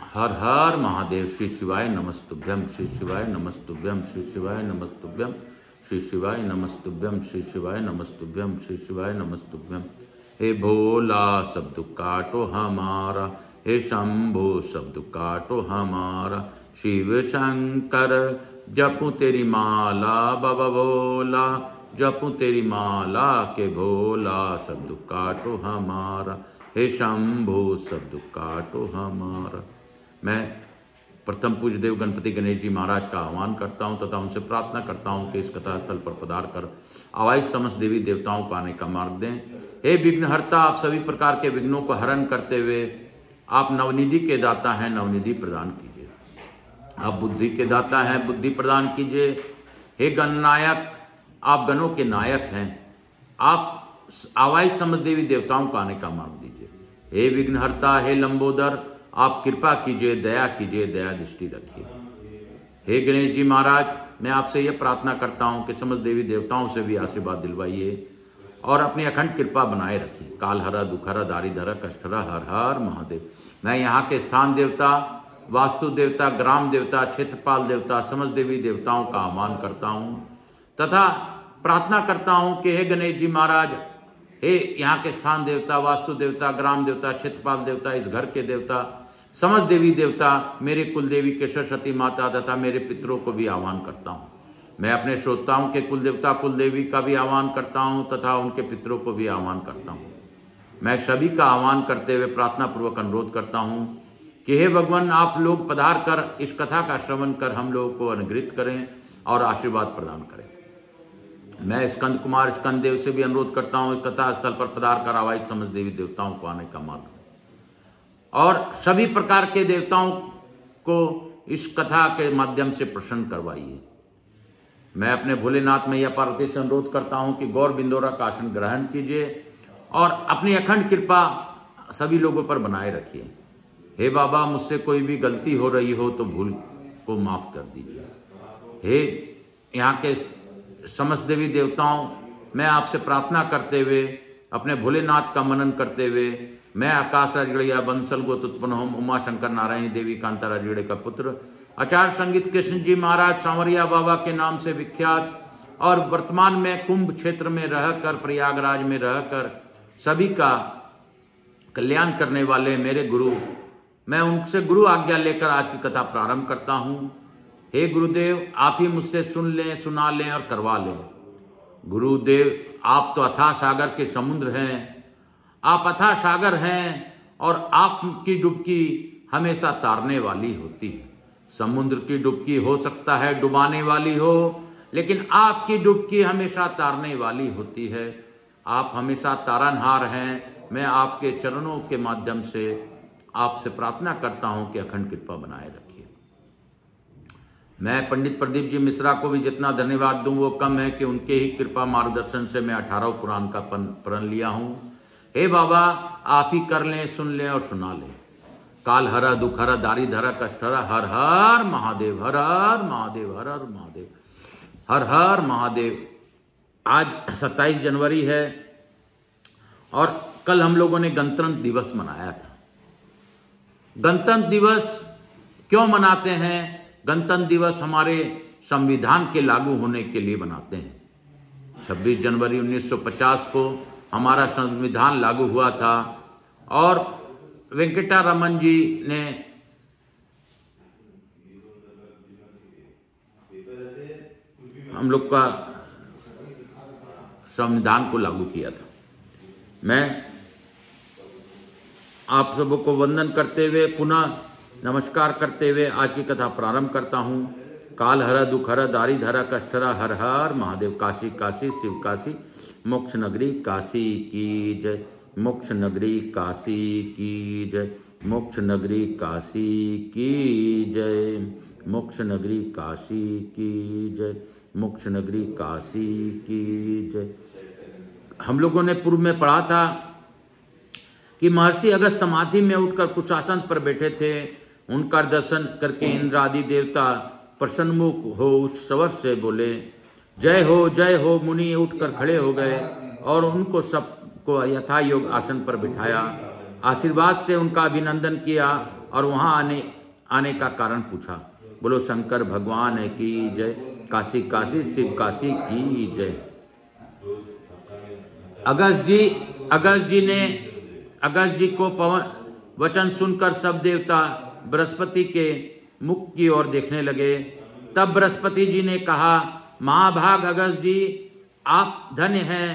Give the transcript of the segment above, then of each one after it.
हर हर महादेव। श्री शिवाय नमस्तुभ्यम, श्री शिवाय नमस्तुभ्यम, श्री शिवाय नमस्तुभ्यम, श्री शिवाय नमस्तुभ्यम, श्री शिवाय नमस्तुभ्यम, श्री शिवाय नमस्तुभ्यम। हे भोला सब दुख काटो हमारा, हे शंभो सब दुख काटो हमारा। शिव शंकर जपूं तेरी माला, बाबा भोला जपूं तेरी माला के भोला सब दुख काटो हमारा। हे शंभो सब दुख काटो हमारा। मैं प्रथम पूज्य देव गणपति गणेश जी महाराज का आह्वान करता हूं तथा उनसे प्रार्थना करता हूं कि इस कथा स्थल पर पधार कर आवाज समस्त देवी देवताओं को आने का मार्ग दें। हे विघ्नहर्ता, आप सभी प्रकार के विघ्नों को हरण करते हुए आप नवनिधि के दाता हैं, नवनिधि प्रदान कीजिए। आप बुद्धि के दाता हैं, बुद्धि प्रदान कीजिए। हे गणनायक, आप गणों के नायक हैं, आप आवाज समस्त देवी देवताओं को आने का मार्ग दीजिए। हे विघ्नहर्ता, हे लंबोदर, आप कृपा कीजिए, दया कीजिए, दया दृष्टि रखिए। हे गणेश जी महाराज, मैं आपसे यह प्रार्थना करता हूं कि समस्त देवी देवताओं से भी आशीर्वाद दिलवाइए और अपनी अखंड कृपा बनाए रखिए। कालहरा, दुखहरा, दारिधरा, कष्टहरा, हर हर महादेव। मैं यहाँ के स्थान देवता, वास्तु देवता, ग्राम देवता, क्षेत्रपाल देवता, समस्त देवी देवताओं का आह्वान करता हूँ तथा प्रार्थना करता हूँ कि हे गणेश जी महाराज, हे यहाँ के स्थान देवता, वास्तु देवता, ग्राम देवता, क्षेत्रपाल देवता, इस घर के देवता, समस्त देवी देवता, मेरे कुल देवी के सरस्वती माता तथा मेरे पितरों को भी आह्वान करता हूँ। मैं अपने श्रोताओं के कुल देवता, कुल देवी का भी आह्वान करता हूँ तथा उनके पितरों को भी आह्वान करता हूँ। मैं सभी का आह्वान करते हुए प्रार्थना पूर्वक अनुरोध करता हूँ कि हे भगवान, आप लोग पधार कर इस कथा का श्रवण कर हम लोगों को अनुग्रहित करें और आशीर्वाद प्रदान करें। मैं स्कंद कुमार स्कंद देव से भी अनुरोध करता हूँ इस कथा स्थल पर पधार कर आवाज समस्त देवी देवताओं को आने का मार्ग और सभी प्रकार के देवताओं को इस कथा के माध्यम से प्रसन्न करवाइए। मैं अपने भोलेनाथ मैया पार्वती से अनुरोध करता हूं कि गौर बिंदोरा का आसन ग्रहण कीजिए और अपनी अखंड कृपा सभी लोगों पर बनाए रखिए। हे बाबा, मुझसे कोई भी गलती हो रही हो तो भूल को माफ कर दीजिए। हे यहाँ के समस्त देवी देवताओं, मैं आपसे प्रार्थना करते हुए अपने भोलेनाथ का मनन करते हुए मैं आकाश राजगढ़िया बंसल गोत उत्पन्न होम उमा शंकर नारायणी देवी कांता राजगढ़े का पुत्र आचार्य संगीत कृष्ण जी महाराज सांवरिया बाबा के नाम से विख्यात और वर्तमान में कुंभ क्षेत्र में रहकर, प्रयागराज में रहकर सभी का कल्याण करने वाले मेरे गुरु, मैं उनसे गुरु आज्ञा लेकर आज की कथा प्रारंभ करता हूँ। हे गुरुदेव, आप ही मुझसे सुन लें, सुना लें और करवा लें। गुरुदेव, आप तो अथाह सागर के समुद्र हैं, आप अथाह सागर हैं और आपकी डुबकी हमेशा तारने वाली होती है। समुद्र की डुबकी हो सकता है डुबाने वाली हो, लेकिन आपकी डुबकी हमेशा तारने वाली होती है। आप हमेशा तारनहार हैं। मैं आपके चरणों के माध्यम से आपसे प्रार्थना करता हूं कि अखंड कृपा बनाए रखिए। मैं पंडित प्रदीप जी मिश्रा को भी जितना धन्यवाद दूं वो कम है कि उनके ही कृपा मार्गदर्शन से मैं 18 पुराण का प्रण लिया हूं। हे बाबा, आप ही कर लें, सुन लें और सुना लें। काल हरा, दुख हरा, दारी धरा, कष्ट हरा, हर हर महादेव, हर हर महादेव, हर हर महादेव, हर हर महादेव। आज 27 जनवरी है और कल हम लोगों ने गणतंत्र दिवस मनाया था। गणतंत्र दिवस क्यों मनाते हैं? गणतंत्र दिवस हमारे संविधान के लागू होने के लिए मनाते हैं। 26 जनवरी 1950 को हमारा संविधान लागू हुआ था और वेंकटरामन जी ने हम लोग का संविधान को लागू किया था। मैं आप सबों को वंदन करते हुए, पुनः नमस्कार करते हुए आज की कथा प्रारंभ करता हूँ। काल हरा, दुख हरा, दारी धरा, कष्ट हरा, हर हर महादेव। काशी काशी शिव काशी, मोक्ष नगरी काशी की जय, मोक्ष नगरी काशी की जय, मोक्ष नगरी काशी की जय, मोक्ष नगरी काशी की जय, मोक्ष नगरी काशी की जय। हम लोगों ने पूर्व में पढ़ा था कि महर्षि अगस्त समाधि में उठकर कुशासन पर बैठे थे। उनका दर्शन करके इंद्र आदि देवता प्रसन्नमुख हो उच्च स्वर से बोले, जय हो, जय हो। मुनि उठकर खड़े हो गए और उनको सबको यथा योग आसन पर बिठाया। आशीर्वाद से उनका अभिनंदन किया और वहां आने का कारण पूछा। बोलो शंकर भगवान की जय, काशी काशी शिव काशी की जय। अगस्त जी को वचन सुनकर सब देवता बृहस्पति के मुख की ओर देखने लगे। तब बृहस्पति जी ने कहा, महाभाग अगस्त जी, आप धन्य हैं,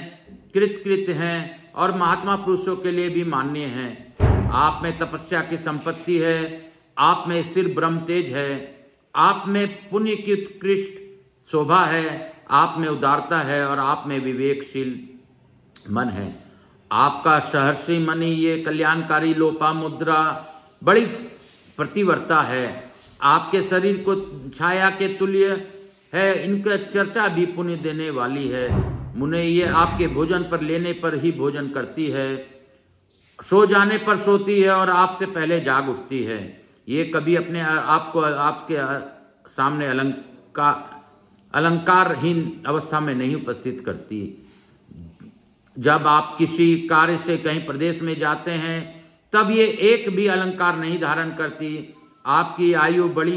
कृत हैं और महात्मा पुरुषों के लिए भी मान्य हैं। आप में तपस्या की संपत्ति है, आप में स्थिर ब्रह्म तेज है, आप में पुण्य की उत्कृष्ट शोभा है, आप में उदारता है और आप में विवेकशील मन है। आपका सहर्षि मणि ये कल्याणकारी लोपा मुद्रा बड़ी प्रतिवर्ता है। आपके शरीर को छाया के तुल्य है, इनका चर्चा भी पुण्य देने वाली है। मुने ये आपके भोजन पर लेने पर ही भोजन करती है, सो जाने पर सोती है और आपसे पहले जाग उठती है। ये कभी अपने आपको आपके सामने अलंकारहीन अवस्था में नहीं उपस्थित करती। जब आप किसी कार्य से कहीं प्रदेश में जाते हैं तब ये एक भी अलंकार नहीं धारण करती। आपकी आयु बड़े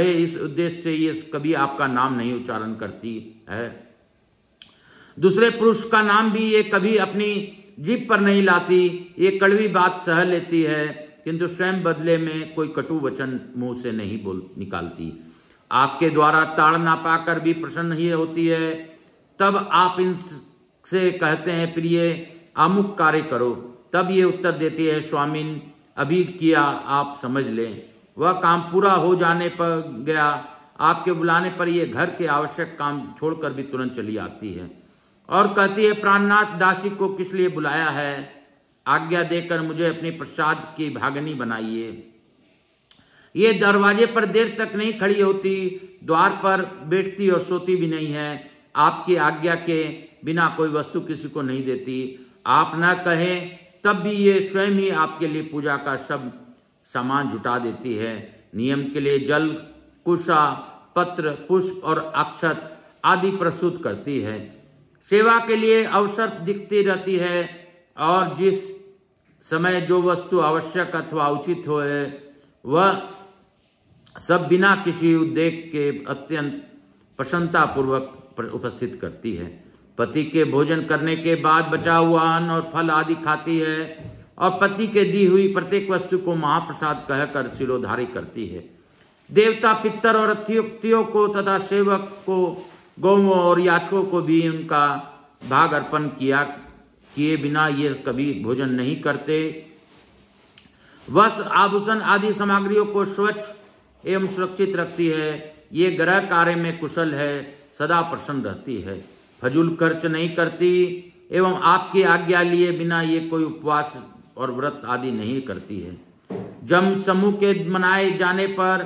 इस उद्देश्य से ये कभी आपका नाम नहीं उच्चारण करती है। दूसरे पुरुष का नाम भी ये कभी अपनी जीभ पर नहीं लाती। ये कड़वी बात सह लेती है, किंतु स्वयं बदले में कोई कटु वचन मुंह से नहीं निकालती। आपके द्वारा ताड़ना पाकर भी प्रसन्न ही होती है। तब आप इनसे कहते हैं, प्रिय अमुक कार्य करो। तब ये उत्तर देती है, स्वामिन अभी किया, आप समझ लें। वह काम पूरा हो जाने पर गया। आपके बुलाने पर ये घर के आवश्यक काम छोड़कर भी तुरंत चली आती है और कहती है, प्राणनाथ दासी को किस लिए बुलाया है? आज्ञा देकर मुझे अपनी प्रसाद की भागनी बनाइए। ये दरवाजे पर देर तक नहीं खड़ी होती, द्वार पर बैठती और सोती भी नहीं है। आपकी आज्ञा के बिना कोई वस्तु किसी को नहीं देती। आप न कहें तब भी ये स्वयं ही आपके लिए पूजा का सब सामान जुटा देती है। नियम के लिए जल, कुशा, पत्र, पुष्प और अक्षत आदि प्रस्तुत करती है। सेवा के लिए अवसर दिखती रहती है और जिस समय जो वस्तु आवश्यक अथवा उचित हो वह सब बिना किसी उद्देश्य के अत्यंत प्रसन्नता पूर्वक उपस्थित करती है। पति के भोजन करने के बाद बचा हुआ अन्न और फल आदि खाती है और पति के दी हुई प्रत्येक वस्तु को महाप्रसाद कहकर सिरोधारी करती है। देवता, पितर और अतिथियों को तथा सेवक को, गौओं और याचकों को भी उनका भाग अर्पण किए बिना ये कभी भोजन नहीं करते। वस्त्र, आभूषण आदि सामग्रियों को स्वच्छ एवं सुरक्षित रखती है। ये ग्रह कार्य में कुशल है, सदा प्रसन्न रहती है, फजूल खर्च नहीं करती एवं आपकी आज्ञा लिए बिना ये कोई उपवास और व्रत आदि नहीं करती है। जम समूह के मनाए जाने पर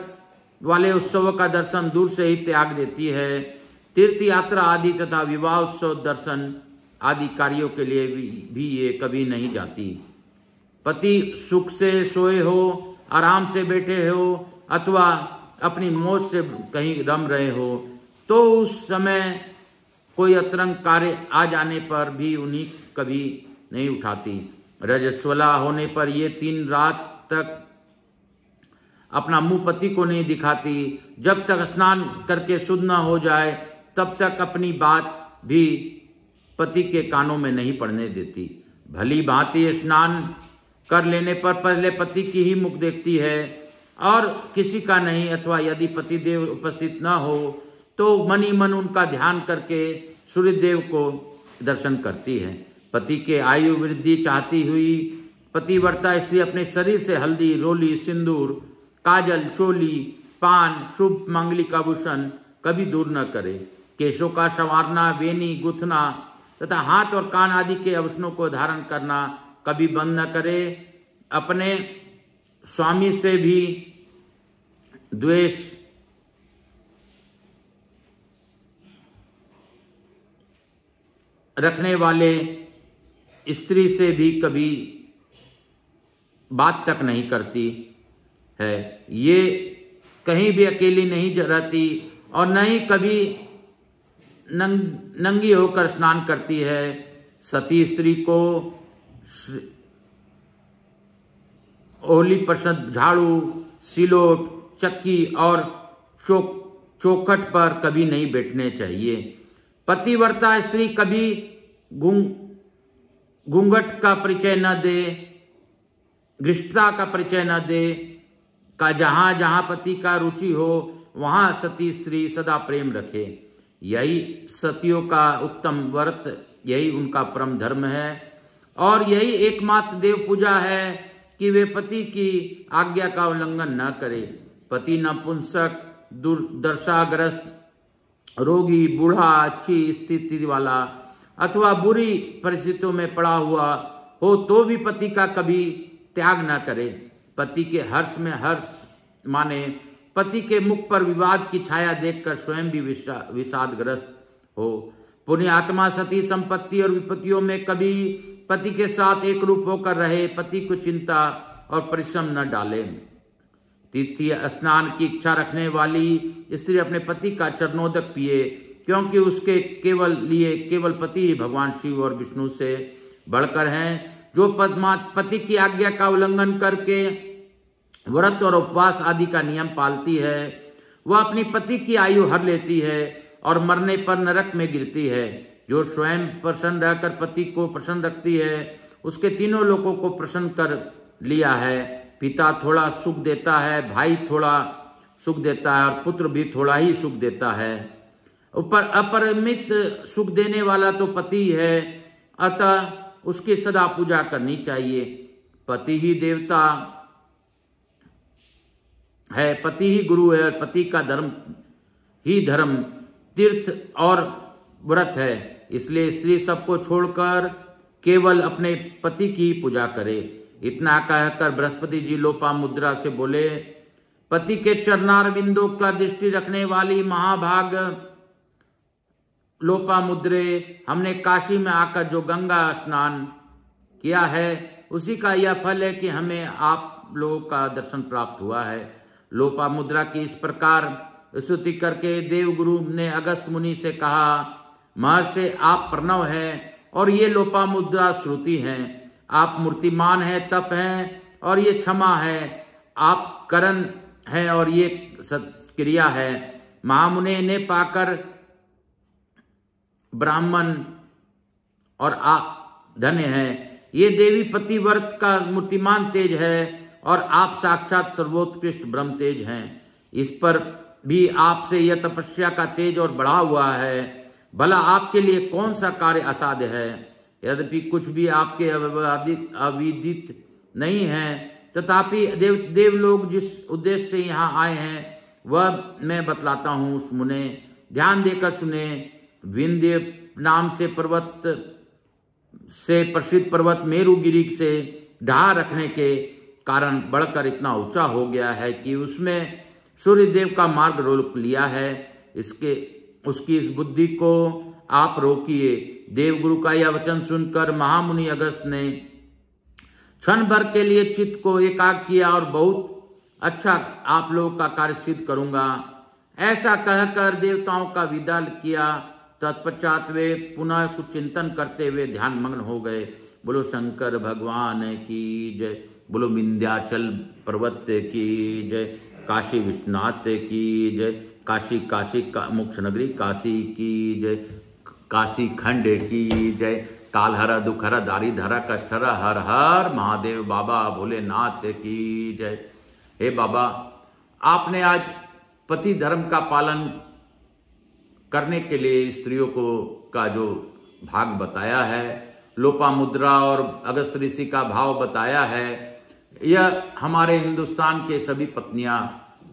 वाले उत्सवों का दर्शन दूर से ही त्याग देती है। तीर्थ यात्रा आदि तथा विवाह उत्सव दर्शन आदि कार्यों के लिए भी ये कभी नहीं जाती। पति सुख से सोए हो, आराम से बैठे हो अथवा अपनी मौज से कहीं रम रहे हो तो उस समय कोई अतरंग कार्य आ जाने पर भी उन्हीं कभी नहीं उठाती। रजस्वला होने पर ये 3 रात तक अपना मुंह पति को नहीं दिखाती। जब तक स्नान करके शुद्ध न हो जाए तब तक अपनी बात भी पति के कानों में नहीं पड़ने देती। भली भांति स्नान कर लेने पर पहले पति की ही मुख देखती है और किसी का नहीं, अथवा यदि पतिदेव उपस्थित न हो तो मन ही मन उनका ध्यान करके सूर्यदेव को दर्शन करती है। पति के आयु वृद्धि चाहती हुई पतिव्रता स्त्री अपने शरीर से हल्दी, रोली, सिंदूर, काजल, चोली, पान, शुभ मांगलिक आभूषण कभी दूर न करे। केशों का संवारना, वेनी, गुथना तथा हाथ और कान आदि के आभूषणों को धारण करना कभी बंद न करे। अपने स्वामी से भी द्वेष रखने वाले स्त्री से भी कभी बात तक नहीं करती है। ये कहीं भी अकेली नहीं रहती और न ही कभी नंगी होकर स्नान करती है। सती स्त्री को ओली प्रसन्न झाड़ू, सिलोट, चक्की और चौखट पर कभी नहीं बैठने चाहिए। पतिव्रता स्त्री कभी घूंघट का परिचय न दे, घृष्टता का परिचय न दे। का जहां जहां पति का रुचि हो वहां सती स्त्री सदा प्रेम रखे। यही सतियों का उत्तम व्रत, यही उनका परम धर्म है और यही एकमात्र देव पूजा है कि वे पति की आज्ञा का उल्लंघन न करे। पति नपुंसक, दुर्दशाग्रस्त, रोगी, बूढ़ा, अच्छी स्थिति वाला अथवा बुरी परिस्थितियों में पड़ा हुआ हो तो भी पति का कभी त्याग न करे। पति के हर्ष में हर्ष माने, पति के मुख पर विवाद की छाया देखकर स्वयं भी विषादग्रस्त हो। पुण्यात्मा सती संपत्ति और विपत्तियों में कभी पति के साथ एक रूप होकर रहे, पति को चिंता और परिश्रम न डाले। तीर्थीय स्नान की इच्छा रखने वाली स्त्री अपने पति का चरणोदक पिए, क्योंकि उसके केवल पति ही भगवान शिव और विष्णु से बढ़कर हैं। जो पति की आज्ञा का उल्लंघन करके व्रत और उपवास आदि का नियम पालती है, वह अपनी पति की आयु हर लेती है और मरने पर नरक में गिरती है। जो स्वयं प्रसन्न रहकर पति को प्रसन्न रखती है, उसके तीनों लोगों को प्रसन्न कर लिया है। पिता थोड़ा सुख देता है, भाई थोड़ा सुख देता है और पुत्र भी थोड़ा ही सुख देता है। अपरिमित सुख देने वाला तो पति है, अतः उसकी सदा पूजा करनी चाहिए। पति ही देवता है, पति ही गुरु है, पति का धर्म ही धर्म, तीर्थ और व्रत है। इसलिए स्त्री सबको छोड़कर केवल अपने पति की पूजा करे। इतना कहकर बृहस्पति जी लोपामुद्रा से बोले, पति के चरणारविंदों का दृष्टि रखने वाली महाभाग लोपामुद्रे, हमने काशी में आकर जो गंगा स्नान किया है उसी का यह फल है कि हमें आप लोगों का दर्शन प्राप्त हुआ है। लोपामुद्रा की इस प्रकार स्तुति करके देवगुरु ने अगस्त मुनि से कहा, महर्षि आप प्रणव हैं और ये लोपामुद्रा श्रुति हैं। आप मूर्तिमान हैं, तप हैं और ये क्षमा है। आप करण हैं और ये सत्क्रिया है। महामुनि ने पाकर ब्राह्मण और आप धन्य हैं। ये देवी पतिव्रत का मूर्तिमान तेज है और आप साक्षात सर्वोत्कृष्ट ब्रह्म तेज हैं। इस पर भी आपसे यह तपस्या का तेज और बढ़ा हुआ है। भला आपके लिए कौन सा कार्य असाध्य है? यद्यपि कुछ भी आपके अविदित नहीं है, तथापि देव लोग जिस उद्देश्य से यहाँ आए हैं वह मैं बतलाता हूँ। मुने ध्यान देकर सुने। विंध्य नाम से पर्वत से प्रसिद्ध पर्वत मेरुगिरी से ढहा रखने के कारण बढ़कर इतना ऊंचा हो गया है कि उसमें सूर्यदेव का मार्ग रोक लिया है। उसकी इस बुद्धि को आप रोकिए। देवगुरु का यह वचन सुनकर महामुनि अगस्त ने क्षण भर के लिए चित्त को एकाग्र किया और बहुत अच्छा आप लोगों का कार्य सिद्ध करूंगा ऐसा कहकर देवताओं का विदा किया। तत्पश्चात वे पुनः कुछ चिंतन करते हुए ध्यान मग्न हो गए। बोलो शंकर भगवान की जय, बोलो विंध्याचल पर्वत की जय, काशी विश्वनाथ की जय, काशी का मोक्ष नगरी काशी की जय, काशी खंड की जय, कालहरा दुखहरा दारिधरा कष्टहरा हर हर महादेव बाबा भोलेनाथ की जय। हे बाबा, आपने आज पति धर्म का पालन करने के लिए स्त्रियों को का जो भाग बताया है, लोपामुद्रा और अगस्त ऋषि का भाव बताया है, यह हमारे हिंदुस्तान के सभी पत्नियां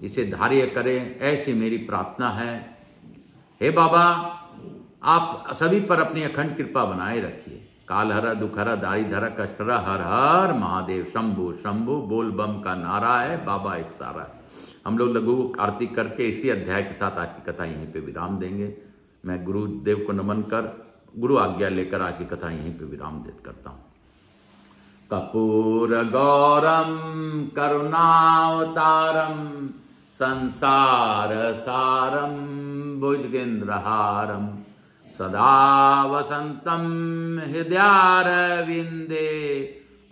इसे धार्य करें, ऐसी मेरी प्रार्थना है। हे बाबा, आप सभी पर अपनी अखंड कृपा बनाए रखिए। कालहरा दुखहरा दारिधरा कष्टहरा हर हर महादेव शंभु शंभु बोल बम का नारा है, बाबा एक सारा है। हम लोग लघु आरती करके इसी अध्याय के साथ आज की कथा यहीं पे विराम देंगे। मैं गुरुदेव को नमन कर गुरु आज्ञा लेकर आज की कथा यहीं पे विराम देत करता हूँ। कपूर गौरम करुणावतारम संसार सारम भुजगेन्द्रहारम सदा वसंतम हृदयारविंदे